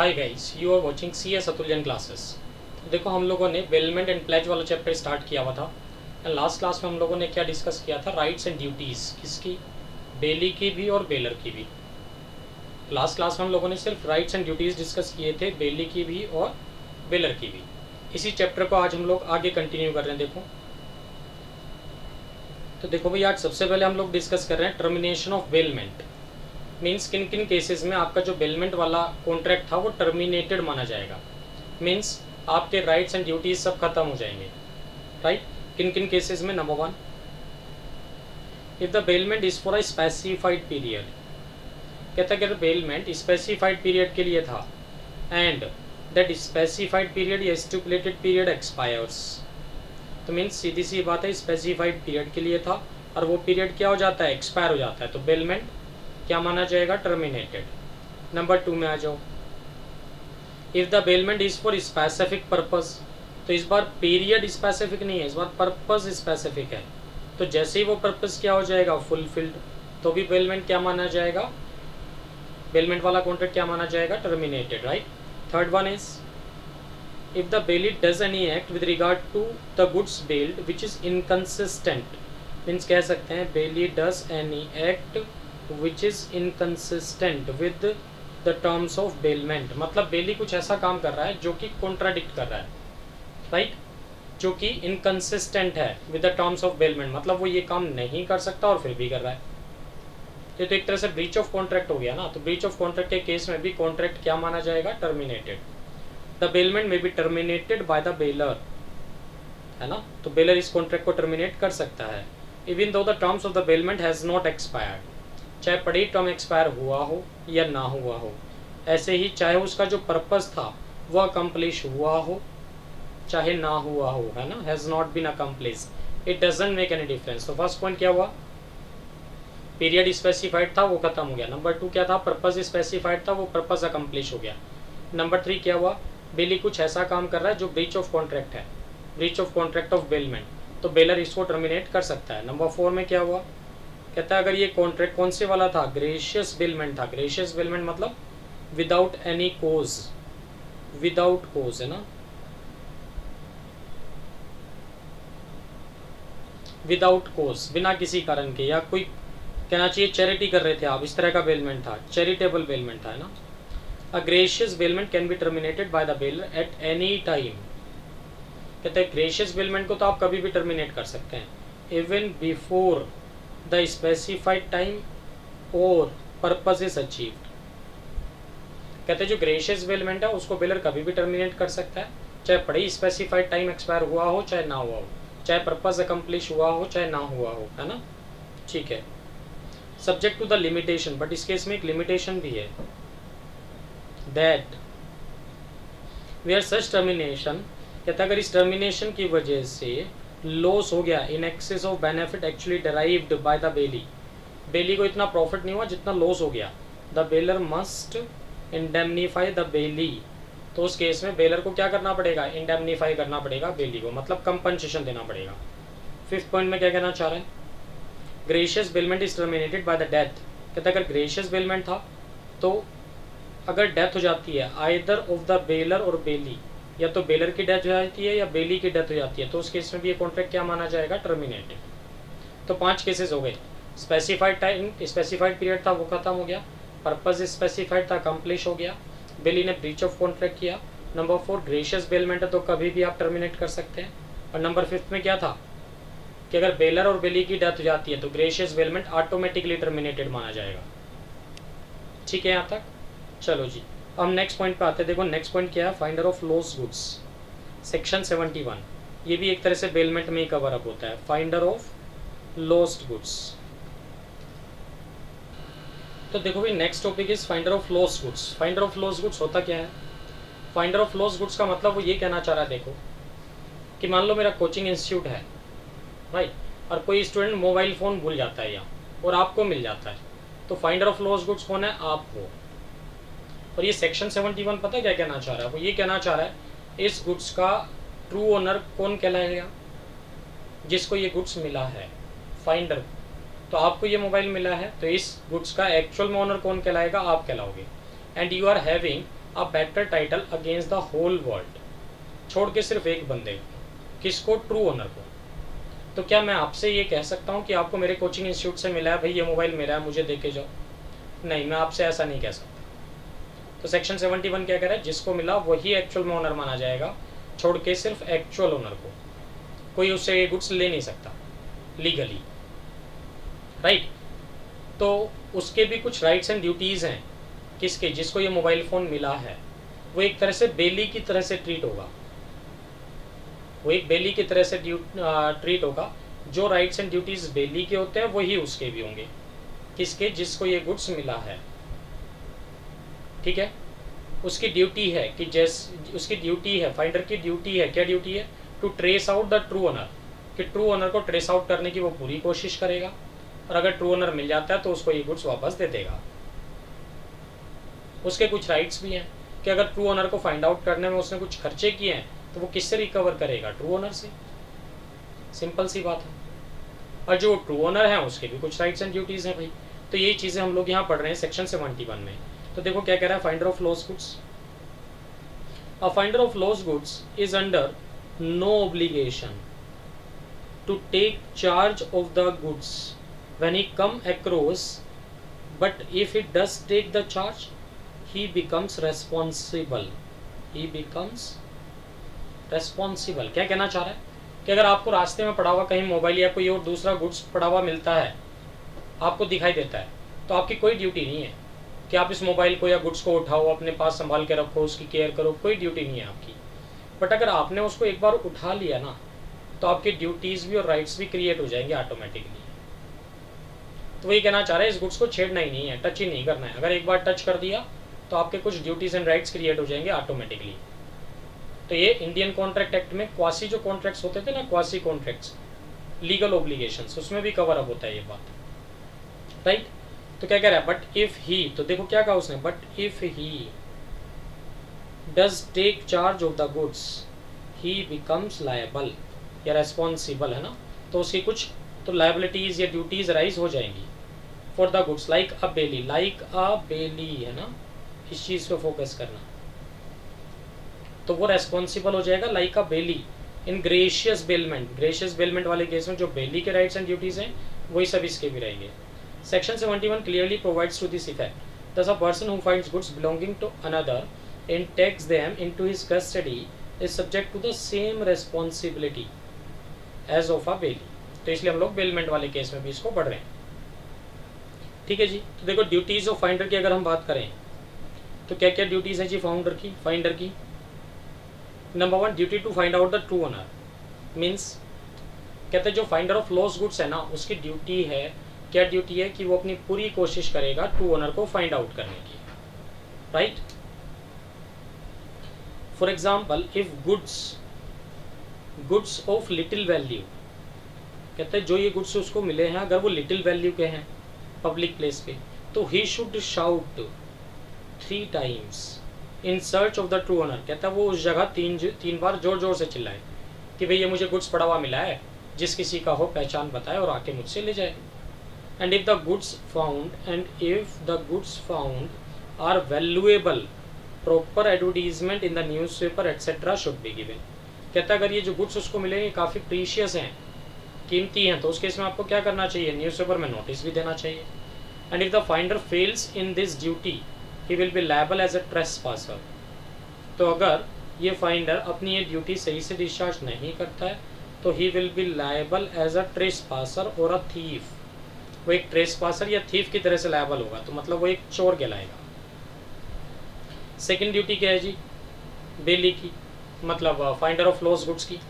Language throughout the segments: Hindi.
Hi guys, you are watching CS Atulyan classes. देखो, हम लोगों ने बेलमेंट एंड प्लेज वाला चैप्टर स्टार्ट किया हुआ था एंड लास्ट क्लास में हम लोगों ने क्या डिस्कस किया था? Rights and duties. किसकी? बेली की भी और बेलर की भी। लास्ट क्लास में हम लोगों ने सिर्फ राइट्स एंड ड्यूटीज़ डिस्कस किए थे, बेली की भी और बेलर की भी। इसी चैप्टर को आज हम लोग आगे कंटिन्यू कर रहे हैं। देखो तो देखो भाई, आज सबसे पहले हम लोग डिस्कस कर रहे हैं टर्मिनेशन ऑफ बेलमेंट। मीन्स किन किन केसेस में आपका जो बेलमेंट वाला कॉन्ट्रैक्ट था वो टर्मिनेटेड माना जाएगा। मीन्स आपके राइट्स एंड ड्यूटीज सब खत्म हो जाएंगे। राइट? किन किन केसेस में? Number 1, if the bailment is for a specified period. कहता है कि बेलमेंट स्पेसिफाइड पीरियड के लिए था एंड दैट स्पेसिफाइड पीरियड या स्टिपुलेटेड पीरियड एक्सपायर्स। तो मीन्स सीधी सी बात है, स्पेसिफाइड पीरियड के लिए था और वो पीरियड क्या हो जाता है? एक्सपायर हो जाता है। तो बेलमेंट क्या माना जाएगा? टर्मिनेटेड। नंबर 2 में आ जाओ, if the bailment is for specific purpose. तो इस बार पीरियड स्पेसिफिक नहीं है, इस बार पर्पस स्पेसिफिक है। तो जैसे ही वो पर्पस क्या हो जाएगा? फुलफिल्ड, तो भी बेलमेंट क्या माना जाएगा? बेलमेंट वाला कॉन्ट्रैक्ट क्या माना जाएगा? Terminated. Right? Third one is, if the bailee does any act with regard to the goods bailed which is inconsistent. Means कह सकते हैं bailee does any act which is inconsistent with the terms of bailment। मतलब बेली कुछ ऐसा काम कर रहा है जो कि कॉन्ट्राडिक्ट कर रहा है। राइट? जो कि इनकंसिस्टेंट है with the terms of bailment, मतलब वो ये काम नहीं कर सकता और फिर भी कर रहा है। ये तो एक तरह से ब्रीच ऑफ कॉन्ट्रैक्ट हो गया ना। तो ब्रीच ऑफ कॉन्ट्रैक्ट के केस में भी कॉन्ट्रैक्ट क्या माना जाएगा? टर्मिनेटेड। द बेलमेंट में B terminated by the baler, है ना। तो बेलर इस कॉन्ट्रैक्ट को टर्मिनेट कर सकता है even though the terms of the bailment has not expired. चाहे पढ़ी टर्म एक्सपायर हुआ हो या ना हुआ हो। ऐसे ही चाहे उसका जो पर्पस था वह अकम्प्लिश हुआ हो चाहे ना हुआ हो, है ना। Has not been accomplish, it doesn't make any difference. तो फर्स्ट पॉइंट क्या हुआ? पीरियड स्पेसिफाइड था, वो खत्म हो गया। नंबर 2 क्या था? पर्पस स्पेसिफाइड था, वो पर्पस अकम्प्लिश हो गया। नंबर 3 क्या हुआ? बेली कुछ ऐसा काम कर रहा है जो ब्रीच ऑफ कॉन्ट्रैक्ट है, breach of contract of bailment, तो बेलर इसको टर्मिनेट कर सकता है। नंबर 4 में क्या हुआ? कहता है अगर ये कॉन्ट्रैक्ट कौन से वाला था? ग्रेशियस बेलमेंट था। ग्रेशियस बेलमेंट मतलब विदाउट एनी कोज, विदाउट कोज, है ना, विदाउट कोज, बिना किसी कारण के, या कोई कहना चाहिए चैरिटी कर रहे थे आप, इस तरह का बेलमेंट था, चैरिटेबल बेलमेंट था, है ना। A gracious bailment can be terminated by the bailor at any time. कहते हैं ग्रेशियस बेलमेंट को तो आप कभी भी टर्मिनेट कर सकते हैं, even before the specified time और पर्पस इज अचीव्ड। कहते हैं जो ग्रेशियस बेलमेंट है उसको बेलर कभी भी टर्मिनेट कर सकता है, चाहे पढ़ी स्पेसिफाइड टाइम एक्सपायर हुआ हो चाहे ना हुआ हो, चाहे पर्पस अकम्प्लिश हुआ हो चाहे ना हुआ हो, है ना। ठीक है, subject to the limitation, but इस केस में एक लिमिटेशन भी है, दैट वेयर सच टर्मिनेशन। कहता है अगर इस टर्मिनेशन की वजह से लॉस हो गया in excess of benefit actually derived by the bailee, bailee को इतना प्रॉफिट नहीं हुआ जितना लॉस हो गया, the bailor must indemnify the bailee. तो उस केस में बेलर को क्या करना पड़ेगा? इंडेमनीफाई करना पड़ेगा बेली को, मतलब कंपनसेशन देना पड़ेगा। 5th पॉइंट में क्या कहना चाह रहे हैं? Gracious bailment is terminated by the death. कहता है अगर ग्रेशियस बेलमेंट था तो अगर डेथ हो जाती है आइदर ऑफ द बेलर और बेली, या तो बेलर की डेथ हो जाती है या बेली की डेथ हो जाती है, तो उस केस में भी ये कॉन्ट्रैक्ट क्या माना जाएगा? टर्मिनेटेड। तो 5 केसेस हो गए। स्पेसिफाइड टाइम, स्पेसिफाइड पीरियड था वो खत्म हो गया, पर्पस स्पेसिफाइड था, अकम्प्लिश हो गया, बेली ने ब्रीच ऑफ कॉन्ट्रैक्ट किया। नंबर 4 ग्रेशियस बेलमेंट है तो कभी भी आप टर्मिनेट कर सकते हैं। और नंबर 5 में क्या था कि अगर बेलर और बेली की डेथ हो जाती है तो ग्रेशियस बेलमेंट ऑटोमेटिकली टर्मिनेटेड माना जाएगा। ठीक है यहाँ तक? चलो जी, अब नेक्स्ट पॉइंट पे आते हैं। देखो नेक्स्ट पॉइंट क्या है? Finder of lost goods, section 71। ये भी एक तरह से बेलमेंट में ही कवर अप होता है, फाइंडर ऑफ लॉस्ट गुड्स। तो देखो भाई, next topic is finder of lost goods. Finder of lost goods होता क्या है? फाइंडर ऑफ लॉस्ट गुड्स का मतलब वो ये कहना चाह रहा है, देखो कि मान लो मेरा कोचिंग इंस्टीट्यूट है, राइट, और कोई स्टूडेंट मोबाइल फ़ोन भूल जाता है यहाँ और आपको मिल जाता है, तो फाइंडर ऑफ लॉस्ट गुड्स कौन है? आप हो। और ये सेक्शन 71 पता है क्या कहना चाह रहा है? वो ये कहना चाह रहा है इस गुड्स का ट्रू ओनर कौन कहलाएगा? जिसको ये गुड्स मिला है, फाइंडर। तो आपको ये मोबाइल मिला है तो इस गुड्स का एक्चुअल में ओनर कौन कहलाएगा? आप कहलाओगे। And you are having a better title against the whole world, छोड़ के सिर्फ एक बंदे को, किसको? ट्रू ओनर को। तो क्या मैं आपसे ये कह सकता हूँ कि आपको मेरे कोचिंग इंस्टीट्यूट से मिला है, भाई ये मोबाइल मेरा है, मुझे दे के जाओ? नहीं, मैं आपसे ऐसा नहीं कह सकता। तो सेक्शन 71 क्या कह रहा है? जिसको मिला वही एक्चुअल में ओनर माना जाएगा, छोड़ के सिर्फ एक्चुअल ओनर को। कोई उससे ये गुड्स ले नहीं सकता लीगली, राइट? तो उसके भी कुछ राइट्स एंड ड्यूटीज़ हैं। किसके? जिसको ये मोबाइल फ़ोन मिला है, वो एक तरह से बेली की तरह से ट्रीट होगा, वो एक बेली की तरह से ट्रीट होगा। जो राइट्स एंड ड्यूटीज़ बेली के होते हैं वही उसके भी होंगे। किसके? जिसको ये गुड्स मिला है, ठीक है? उसकी ड्यूटी है कि उसकी ड्यूटी है, फाइंडर की ड्यूटी है, क्या ड्यूटी है? To trace out the true owner, कि ट्रू ओनर को ट्रेस आउट करने की वो पूरी कोशिश करेगा, और अगर ट्रू ओनर मिल जाता है तो उसको ये गुड्स वापस दे देगा। उसके कुछ राइट्स भी हैं कि अगर ट्रू ओनर को फाइंड आउट करने में उसने कुछ खर्चे किए हैं तो वो किससे रिकवर करेगा? ट्रू ओनर से। सिंपल सी बात है। और जो ट्रू ओनर है उसके भी कुछ राइट्स एंड ड्यूटीज़ हैं भाई। तो यही चीज़ें हम लोग यहाँ पढ़ रहे हैं सेक्शन 71 में। तो देखो क्या कह रहा है, finder of lost goods. A finder of lost goods is under no obligation to take charge of the goods when he come across, but if he does take the charge he becomes responsible, he becomes responsible। क्या कहना चाह रहा है कि अगर आपको रास्ते में पड़ा हुआ कहीं मोबाइल या कोई और दूसरा गुड्स पड़ा हुआ मिलता है, आपको दिखाई देता है, तो आपकी कोई ड्यूटी नहीं है कि आप इस मोबाइल को या गुड्स को उठाओ, अपने पास संभाल के रखो, उसकी केयर करो, कोई ड्यूटी नहीं है आपकी। बट अगर आपने उसको एक बार उठा लिया ना, तो आपकी ड्यूटीज़ भी और राइट्स भी क्रिएट हो जाएंगे ऑटोमेटिकली। तो वही कहना चाह रहे हैं, इस गुड्स को छेड़ना ही नहीं है, टच ही नहीं करना है। अगर एक बार टच कर दिया तो आपके कुछ ड्यूटीज़ एंड राइट्स क्रिएट हो जाएंगे ऑटोमेटिकली। तो ये इंडियन कॉन्ट्रैक्ट एक्ट में क्वासी जो कॉन्ट्रैक्ट्स होते थे ना, क्वासी कॉन्ट्रैक्ट्स, लीगल ऑब्लिगेशंस, उसमें भी कवर अप होता है ये बात, राइट? तो क्या कह रहा है, बट इफ ही, तो देखो क्या कहा उसने, but if he does take charge of the goods he becomes liable, या रेस्पॉन्सिबल है ना, तो उसकी कुछ तो लायबिलिटीज या ड्यूटीज राइज हो जाएंगी for the goods, like a bailee, like a bailee है ना, इस चीज़ पे फोकस करना। तो वो रेस्पॉन्सिबल हो जाएगा like a bailee in gracious bailment. Gracious bailment वाले केस में जो बेली के राइट्स एंड ड्यूटीज़ हैं वही सब इसके भी रहेंगे। Section 71 clearly provides to this effect, thus a person who finds goods belonging to another and takes them into his custody is subject to the same responsibility as of a bailee. तो इसलिए हम लोग बेलमेंट वाले केस में भी इसको पढ़ रहे हैं, ठीक है जी। तो देखो ड्यूटीज़ ऑफ फाइंडर की अगर हम बात करें तो क्या क्या ड्यूटीज़ हैं जी फाइंडर की। Number 1, duty to find out the true owner, means कहते हैं जो फाइंडर ऑफ लॉस गुड्स है ना, उसकी ड्यूटी है, क्या ड्यूटी है कि वो अपनी पूरी कोशिश करेगा ट्रू ओनर को फाइंड आउट करने की, right? For example, if goods of little value, कहते हैं जो ये गुड्स उसको मिले हैं अगर वो लिटिल वैल्यू के हैं पब्लिक प्लेस पे, तो he should shout 3 times in search of the true owner. कहता है वो उस जगह तीन बार जोर जोर से चिल्लाए कि भाई ये मुझे गुड्स पड़ा हुआ मिला है, जिस किसी का हो पहचान बताए और आके मुझसे ले जाए। And if the goods found are valuable, proper advertisement in the newspaper etcetera should be given. कहता है अगर ये जो गुड्स उसको मिलेंगे काफ़ी प्रीशियस हैं, कीमती हैं, तो उस केस में आपको क्या करना चाहिए, न्यूज़पेपर में नोटिस भी देना चाहिए। And if the finder fails in this duty he will be liable as a trespasser। तो अगर ये फाइंडर अपनी ये ड्यूटी सही से डिस्चार्ज नहीं करता है तो he will be liable as a trespasser और a thief। वो एक ट्रेसपासर या थीफ की तरह से लायबल होगा, तो मतलब वो एक चोर कहलाएगा। सेकंड ड्यूटी क्या है जी, बेली की, मतलब फाइंडर ऑफ लॉस गुड्स की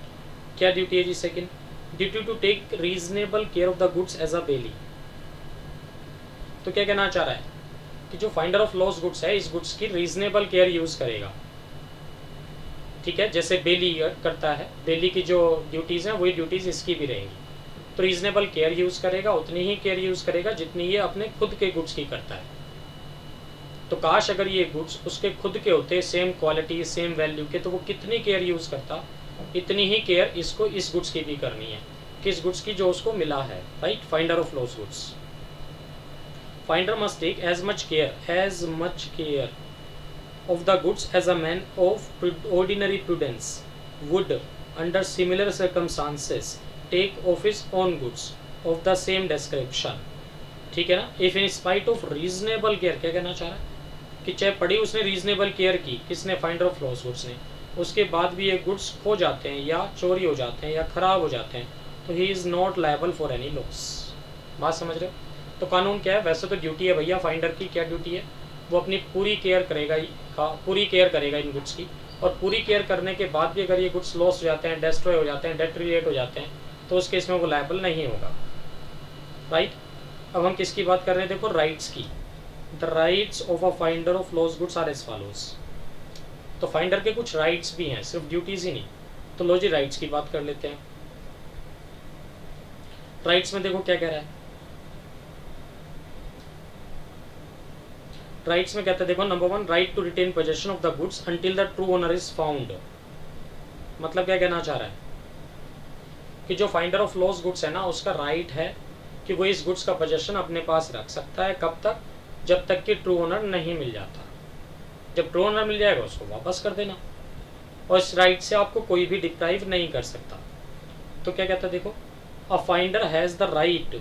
क्या ड्यूटी है जी? Second, duty to take reasonable care of the goods as a bailee. तो क्या कहना चाह रहा है कि जो फाइंडर ऑफ लॉस गुड्स है इस गुड्स की रीजनेबल केयर यूज़ करेगा, ठीक है, जैसे बेली करता है। बेली की जो ड्यूटीज़ हैं वही ड्यूटीज़ इसकी भी रहेंगी। तो रीजनेबल केयर यूज़ करेगा, उतनी ही केयर यूज़ करेगा जितनी ये अपने खुद के गुड्स की करता है। तो काश अगर ये गुड्स उसके खुद के होते, सेम क्वालिटी सेम वैल्यू के, तो वो कितनी केयर यूज़ करता, इतनी ही केयर इसको इस गुड्स की भी करनी है, किस गुड्स की, जो उसको मिला है, right? Finder of lost goods, finder must take as much care of the goods as a man of ordinary prudence would, under similar circumstances, take of his own goods of the same description. ठीक है ना. If in spite of reasonable care, क्या कहना चाह रहा है कि चाहे पढ़ी उसने रीजनेबल केयर की, किसने, फाइंडर ऑफ लॉस गुड्स ने, उसके बाद भी ये गुड्स खो जाते हैं या चोरी हो जाते हैं या खराब हो जाते हैं, तो he is not liable for any loss. बात समझ रहे हो. तो कानून क्या है, वैसे तो ड्यूटी है भैया फाइंडर की, क्या ड्यूटी है, वो अपनी पूरी केयर करेगा इन गुड्स की, और पूरी केयर करने के बाद भी अगर ये गुड्स लॉस हो जाते हैं, डेस्ट्रॉय हो जाते हैं, डेट्रिएट हो जाते हैं, तो उस केस में वो लायबल नहीं होगा. राइट. अब हम किसकी बात कर रहे हैं, देखो राइट्स की. The rights of a finder of lost goods are as follows. तो फाइंडर के कुछ राइट्स भी हैं, सिर्फ ड्यूटीज ही नहीं. तो लो जी राइट्स की बात कर लेते हैं. राइट्स में देखो क्या कह रहा है. राइट्स में कहता है, देखो number 1, right to retain possession of the goods until the true owner is found. मतलब क्या कहना चाह रहा है कि जो फाइंडर ऑफ लॉस गुड्स है ना, उसका राइट है कि वो इस गुड्स का पोजेशन अपने पास रख सकता है. कब तक, जब तक कि ट्रू ओनर नहीं मिल जाता. जब ट्रू ओनर मिल जाएगा उसको वापस कर देना, और इस राइट से आपको कोई भी डिप्राइव नहीं कर सकता. तो क्या कहता है देखो, a finder has the right,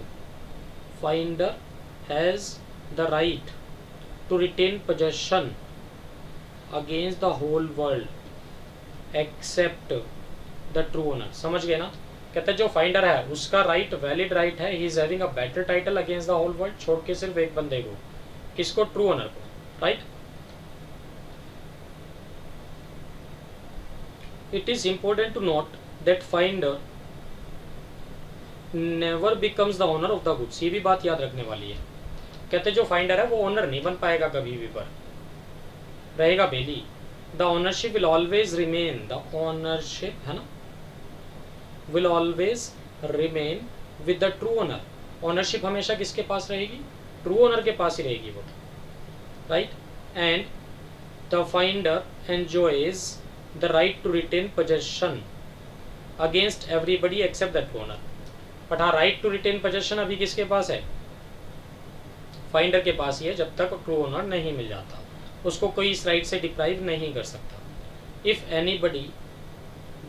finder has the right to retain possession against the whole world except the true owner. समझ गए ना. कहता है जो फाइंडर है उसका राइट वैलिड राइट है, he is having a better title against the whole world, छोड़ के सिर्फ एक बंदे को, किसको, ट्रू ओनर को. Right. It is important to note that finder never becomes the owner of the goods. ये भी बात याद रखने वाली है. कहते जो फाइंडर है वो ओनर नहीं बन पाएगा कभी भी, पर रहेगा bailee. The ownership will always remain, the ownership है ना, will always remain with the true owner. Ownership हमेशा किसके पास रहेगी, ट्रू ओनर के पास ही रहेगी वो. Right. And the finder enjoys the right to retain possession against everybody except that owner. But हाँ, राइट टू रिटेन पोजेशन अभी किसके पास है, फाइंडर के पास ही है, जब तक ट्रू ओनर नहीं मिल जाता. उसको कोई इस राइट से डिप्राइव नहीं कर सकता. If anybody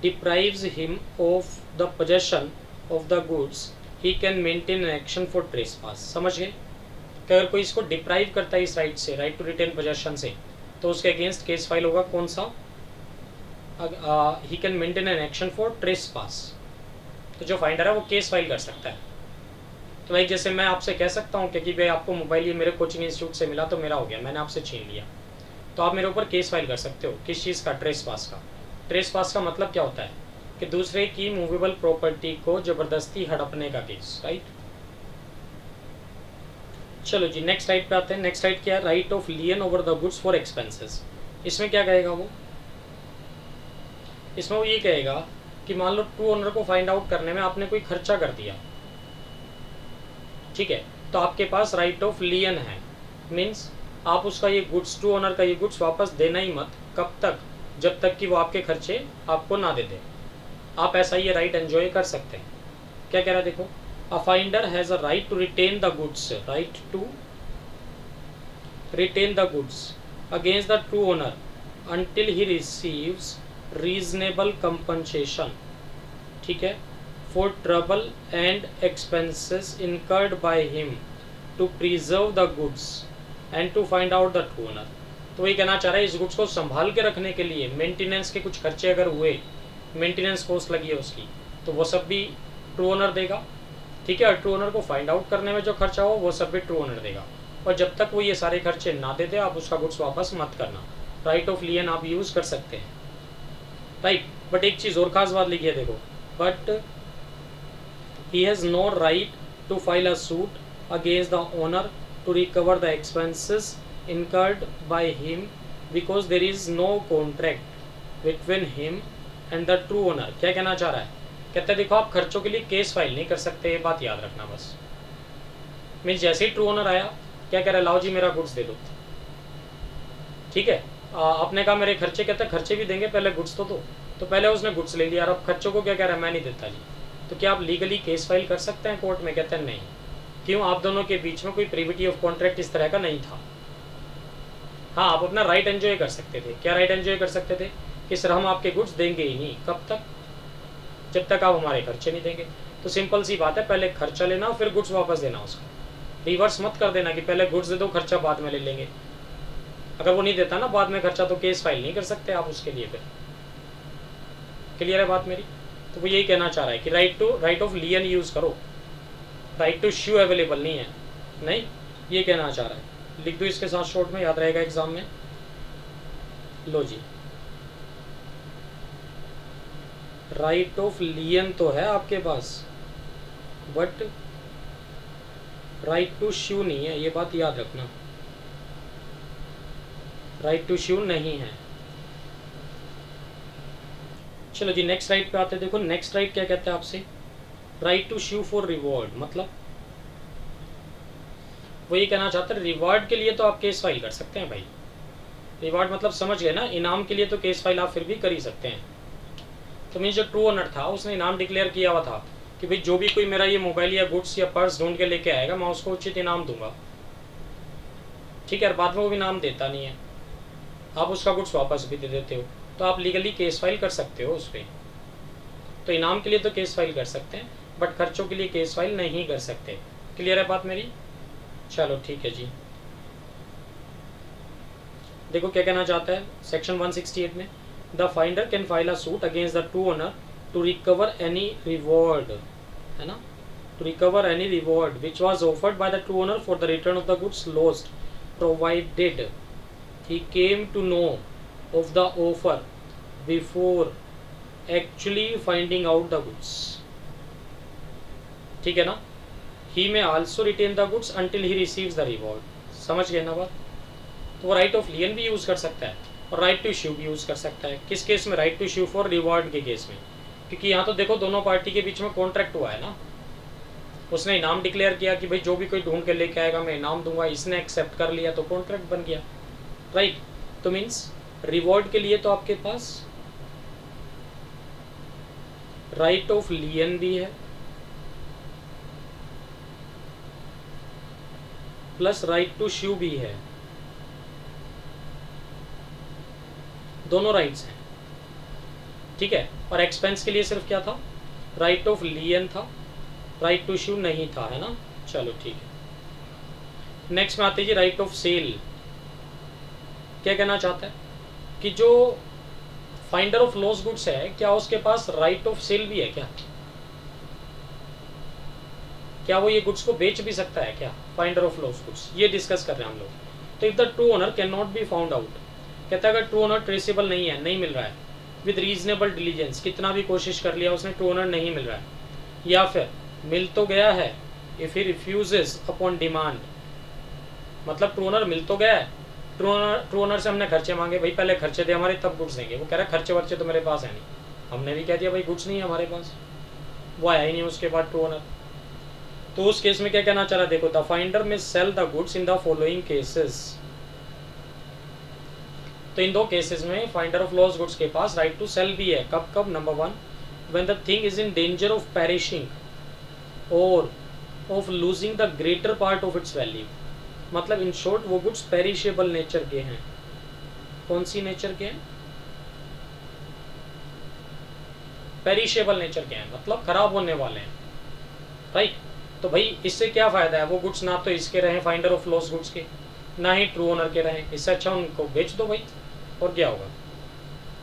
deprives him of the possession of the goods he can maintain an action for trespass. समझ गए कि अगर कोई इसको डिप्राइव करता है इस राइट से, राइट टू रिटेन पोजेशन से, तो उसके अगेंस्ट केस फाइल होगा. कौन सा, he can maintain an action for trespass. तो जो फाइंडर है वो केस फाइल कर सकता है. तो लाइक जैसे मैं आपसे कह सकता हूँ कि भाई आपको मोबाइल ये मेरे कोचिंग इंस्टीट्यूट से मिला तो मेरा हो गया, मैंने आपसे छीन लिया, तो आप मेरे ऊपर केस फाइल कर सकते हो. किस चीज़ का, ट्रेसपास का. ट्रेसपास का मतलब क्या होता है कि दूसरे की मूवेबल प्रॉपर्टी को ज़बरदस्ती हड़पने का केस. राइट. चलो जी नेक्स्ट राइट पे आते हैं. नेक्स्ट राइट क्या है, right of लियन over the goods for expenses. इसमें क्या कहेगा वो, इसमें वो ये कहेगा कि मान लो ट्रू ओनर को फाइंड आउट करने में आपने कोई खर्चा कर दिया, ठीक है, तो आपके पास राइट ऑफ लियन है. मीन्स आप उसका ये गुड्स, ट्रू ओनर का ये गुड्स वापस देना ही मत. कब तक, जब तक कि वो आपके खर्चे आपको ना दे दे. आप ऐसा ये राइट एंजॉय कर सकते हैं. क्या कह रहा है देखो, a finder has a right to retain the goods, right to retain the goods against the true owner until he receives reasonable compensation, ठीक है, for trouble and expenses incurred by him to preserve the goods and to find out the true owner. तो ये कहना चाह रहा है इस गुड्स को संभाल के रखने के लिए मेंटेनेंस के कुछ खर्चे अगर हुए, मेंटेनेंस कॉस्ट लगी है उसकी, तो वो सब भी ट्रू ओनर देगा. ठीक है. और ट्रू ओनर को फाइंड आउट करने में जो खर्चा हो वो सब भी ट्रू ओनर देगा. और जब तक वो ये सारे खर्चे ना दे दे आप उसका गुड्स वापस मत करना. राइट ऑफ लियन आप यूज़ कर सकते हैं. राइट. बट एक चीज़ और खास बात लिखी है देखो, but he has no right to file a suit against the owner to recover the expenses incurred by him because there is no contract between him and the true owner. क्या कहना चाह रहा है, कहता है देखो आप खर्चों के लिए केस फाइल नहीं कर सकते, ये बात याद रखना बस. मीन्स जैसे ही ट्रू ओनर आया क्या कह रहा है, लाओ जी मेरा गुड्स दे दो. ठीक है. आपने कहा मेरे खर्चे, कहता है खर्चे भी देंगे, पहले गुड्स तो दो. तो पहले उसने गुड्स ले लिया और अब खर्चों को क्या कह रहा है, मैं नहीं देता जी. तो क्या आप लीगली केस फाइल कर सकते हैं कोर्ट में, कहते हैं नहीं. क्यों, आप दोनों के बीच में कोई प्रिविटी ऑफ कॉन्ट्रैक्ट इस तरह का नहीं था. हाँ, आप अपना राइट एंजॉय कर सकते थे। क्या राइट एंजॉय कर सकते थे कि सर हम आपके गुड्स देंगे ही नहीं। कब तक? जब तक आप हमारे खर्चे नहीं देंगे। तो सिंपल सी बात है, पहले खर्चा लेना फिर गुड्स वापस देना उसका। रिवर्स मत कर देना कि पहले गुड्स दे दो, खर्चा बाद में ले लेंगे। अगर वो नहीं देता ना बाद में खर्चा, तो केस फाइल नहीं कर सकते आप उसके लिए। फिर क्लियर है बात मेरी? तो वो यही कहना चाह रहा है कि राइट ऑफ लियन यूज़ करो, राइट टू श्यू अवेलेबल नहीं है। नहीं, ये कहना चाह रहा है। लिख दो इसके साथ शॉर्ट में, याद रहेगा एग्जाम में। लो जी, राइट ऑफ लियन तो है आपके पास, बट राइट टू श्यू नहीं है, ये बात याद रखना। राइट टू श्यू नहीं है। चलो जी, नेक्स्ट राइट पे आते हैं। देखो नेक्स्ट राइट क्या कहता है आपसे, right to sue for reward. मतलब वो ये कहना चाहता है रिवॉर्ड के लिए तो आप केस फाइल कर सकते हैं भाई। रिवॉर्ड मतलब समझ गए ना, इनाम के लिए तो केस फाइल आप फिर भी कर ही सकते हैं। तो मीन जो ट्रू ओनर था उसने इनाम डिक्लेयर किया हुआ था कि भाई जो भी कोई मेरा ये मोबाइल या गुड्स या पर्स ढूंढ के लेके आएगा मैं उसको उचित इनाम दूंगा। ठीक है, बाद में वो भी इनाम देता नहीं है, आप उसका गुड्स वापस भी दे देते हो, तो आप लीगली केस फाइल कर सकते हो उस पर। तो इनाम के लिए तो केस फाइल कर सकते हैं, बट खर्चों के लिए केस फाइल नहीं कर सकते। क्लियर है बात मेरी? चलो ठीक है जी। देखो क्या कहना चाहता है सेक्शन 168 में, the finder can file a suit against the true owner to recover any reward, है ना, to recover any reward which was offered by the true owner for the return of the goods lost, provided he came to know of the offer before actually finding out the goods। ठीक है ना, he may also retain the goods until he receives the reward। समझ गए ना बात? तो वो राइट ऑफ लियन भी यूज़ कर सकता है और राइट टू इश्यू भी यूज़ कर सकता है। किस केस में? Right to issue for reward के केस में, क्योंकि यहाँ तो देखो दोनों पार्टी के बीच में कॉन्ट्रैक्ट हुआ है ना। उसने इनाम डिक्लेयर किया कि भाई जो भी कोई ढूंढ के लेके आएगा मैं इनाम दूंगा, इसने एक्सेप्ट कर लिया तो कॉन्ट्रैक्ट बन गया, राइट। तो मीन्स रिवॉर्ड के लिए तो आपके पास राइट ऑफ लियन भी है प्लस राइट टू श्यू भी है, दोनों राइट्स हैं। ठीक है, और एक्सपेंस के लिए सिर्फ क्या था? राइट ऑफ लियन था, राइट टू श्यू नहीं था, है ना। चलो ठीक है, नेक्स्ट में आते जी राइट ऑफ सेल। क्या कहना चाहता है कि जो फाइंडर ऑफ लॉस गुड्स है क्या उसके पास राइट ऑफ सेल भी है क्या? क्या वो ये गुड्स को बेच भी सकता है क्या? फाइंडर ऑफ लॉस गुड्स, ये डिस्कस कर रहे हैं हम लोग। तो if the true owner can not be found out, कहता है अगर ट्रू ओनर ट्रेसेबल नहीं है, नहीं मिल रहा है, विद रीजनेबल डिलीजेंस, कितना भी कोशिश कर लिया उसने, ट्रू ओनर नहीं मिल रहा है, या फिर मिल तो गया है, if he refuses upon demand, मतलब ट्रू ओनर मिल तो गया है, ट्रू ओनर से हमने खर्चे मांगे, भाई पहले खर्चे दे हमारे तब गुड्स देंगे, वो कह रहा है खर्चे वर्चे तो मेरे पास है नहीं, हमने भी कह दिया भाई गुड्स नहीं है हमारे पास, वो आया ही नहीं उसके बाद ट्रू ओनर। तो उस केस में क्या कहना चाह रहा है, देखो the finder may sell the goods in the following cases. तो इन दो केसेस में फाइंडर ऑफ लॉस गुड्स के पास राइट टू सेल भी है। कब कब? Number 1, when the thing is in danger of perishing और of losing the greater part of its value, मतलब इन शॉर्ट वो गुड्स पेरिशेबल नेचर के हैं। कौन सी नेचर के हैं? पेरिशेबल नेचर के हैं, मतलब खराब होने वाले हैं, राइट। तो भाई इससे क्या फायदा है, वो गुड्स ना तो इसके रहे फाइंडर ऑफ लॉस गुड्स के, ना ही ट्रू ओनर के रहे, इससे अच्छा उनको बेच दो भाई, और क्या होगा,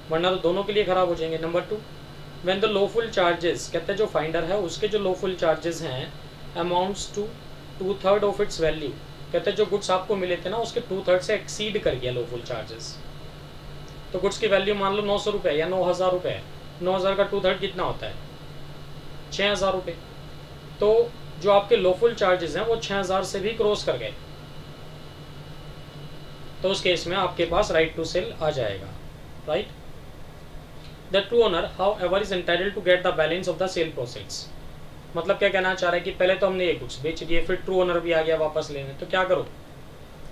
वरना तो दोनों के लिए खराब हो जाएंगे। Number 2, when the lawful charges, कहते हैं जो फाइंडर है उसके जो लॉफुल चार्जेस हैं amounts to 2/3 of its value, कहते हैं जो गुड्स आपको मिले थे ना उसके 2/3 से एक्सीड कर गया लॉफुल चार्जेस। तो गुड्स की वैल्यू मान लो 900 रुपये या 9,000 रुपये है, 9,000 का 2/3 कितना होता है? 6,000 रुपये। तो जो आपके लॉफुल चार्जेस हैं वो 6,000 से भी क्रॉस कर गए, तो उस केस में आपके पास राइट टू सेल आ जाएगा, right. The true owner however is entitled to get the balance of the sale proceeds, मतलब क्या कहना चाह रहा है कि पहले तो हमने ये गुड्स बेच दिए, फिर ट्रू ओनर भी आ गया वापस लेने, तो क्या करो,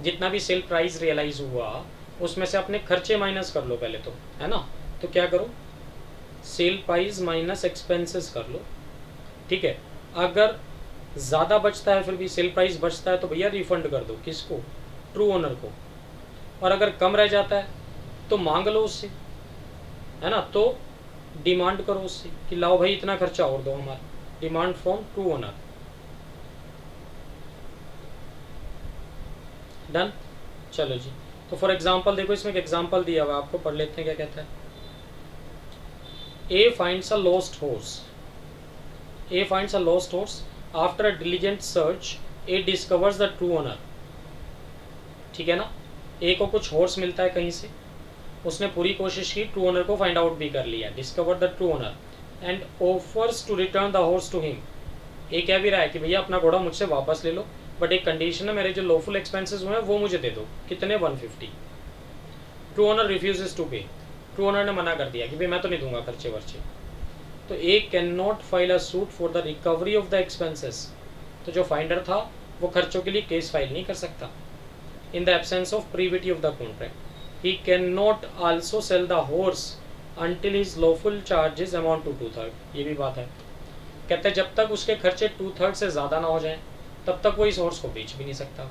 जितना भी सेल प्राइस रियलाइज हुआ उसमें से अपने खर्चे माइनस कर लो पहले तो, है ना। तो क्या करो, सेल प्राइस माइनस एक्सपेंसेस कर लो, ठीक है। अगर ज़्यादा बचता है, फिर भी सेल प्राइस बचता है, तो भैया रिफंड कर दो, किसको? ट्रू ओनर को। और अगर कम रह जाता है तो मांग लो उससे, है ना, तो डिमांड करो उससे कि लाओ भाई इतना खर्चा और दो हमारा, demand from to owner. Done. चलो जी, तो फॉर एग्जांपल देखो, इसमें एक एग्जांपल दिया हुआ है, आपको पढ़ लेते हैं क्या कहता है। A finds a lost horse, A finds a lost horse after a diligent search A discovers the true owner. ठीक है ना, ए को कुछ हॉर्स मिलता है कहीं से, उसने पूरी कोशिश की, ट्रू ओनर को फाइंड आउट भी कर लिया, discover the true owner and offers to return the horse to him. ये कह भी रहा है कि भैया अपना घोड़ा मुझसे वापस ले लो, बट एक कंडीशन है, मेरे जो लॉफुल एक्सपेंसेस हुए हैं वो मुझे दे दो। कितने? 150। ट्रू ओनर रिफ्यूजेस टू पे, ट्रू ओनर ने मना कर दिया कि भाई मैं तो नहीं दूंगा खर्चे वर्चे। तो A can not file a suit for the recovery of the expenses, तो जो फाइंडर था वो खर्चों के लिए केस फाइल नहीं कर सकता। In the absence of privity of the contract he cannot also sell the horse until his lawful charges amount to 2/3। ये भी बात है, कहते हैं जब तक उसके खर्चे 2/3 से ज़्यादा ना हो जाएं तब तक वो इस हॉर्स को बेच भी नहीं सकता।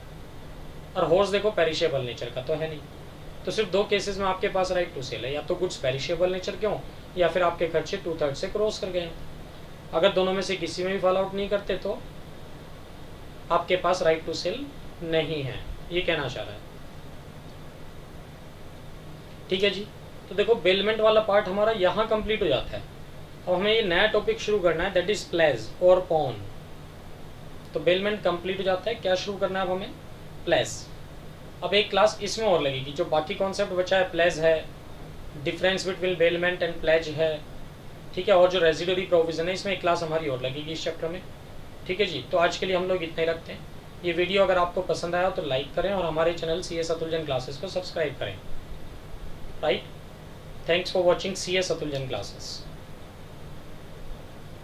और हॉर्स देखो पेरिशेबल नेचर का तो है नहीं, तो सिर्फ दो केसेस में आपके पास राइट टू सेल है, या तो गुड्स पेरिशेबल नेचर के हों या फिर आपके खर्चे 2/3 से क्रॉस कर गए। अगर दोनों में से किसी में भी फॉल आउट नहीं करते तो आपके पास राइट टू सेल नहीं है, ये कहना चाह रहा है। ठीक है जी, तो देखो बेलमेंट वाला पार्ट हमारा यहाँ कंप्लीट हो जाता है। अब हमें ये नया टॉपिक शुरू करना है, दैट इज प्लेज और पॉन। तो बेलमेंट कंप्लीट हो जाता है, क्या शुरू करना है अब हमें? प्लेज। अब एक क्लास इसमें और लगेगी, जो बाकी कॉन्सेप्ट बचा है, प्लेज है, difference between bailment and pledge है, ठीक है, और जो रेजिडरी प्रोविजन है, इसमें एक क्लास हमारी और लगेगी इस चैप्टर में। ठीक है जी, तो आज के लिए हम लोग इतना ही रखते हैं। ये वीडियो अगर आपको पसंद आया तो लाइक करें और हमारे चैनल CS अतुल क्लासेस को सब्सक्राइब करें। Right? Thanks for watching CS Atuljan classes.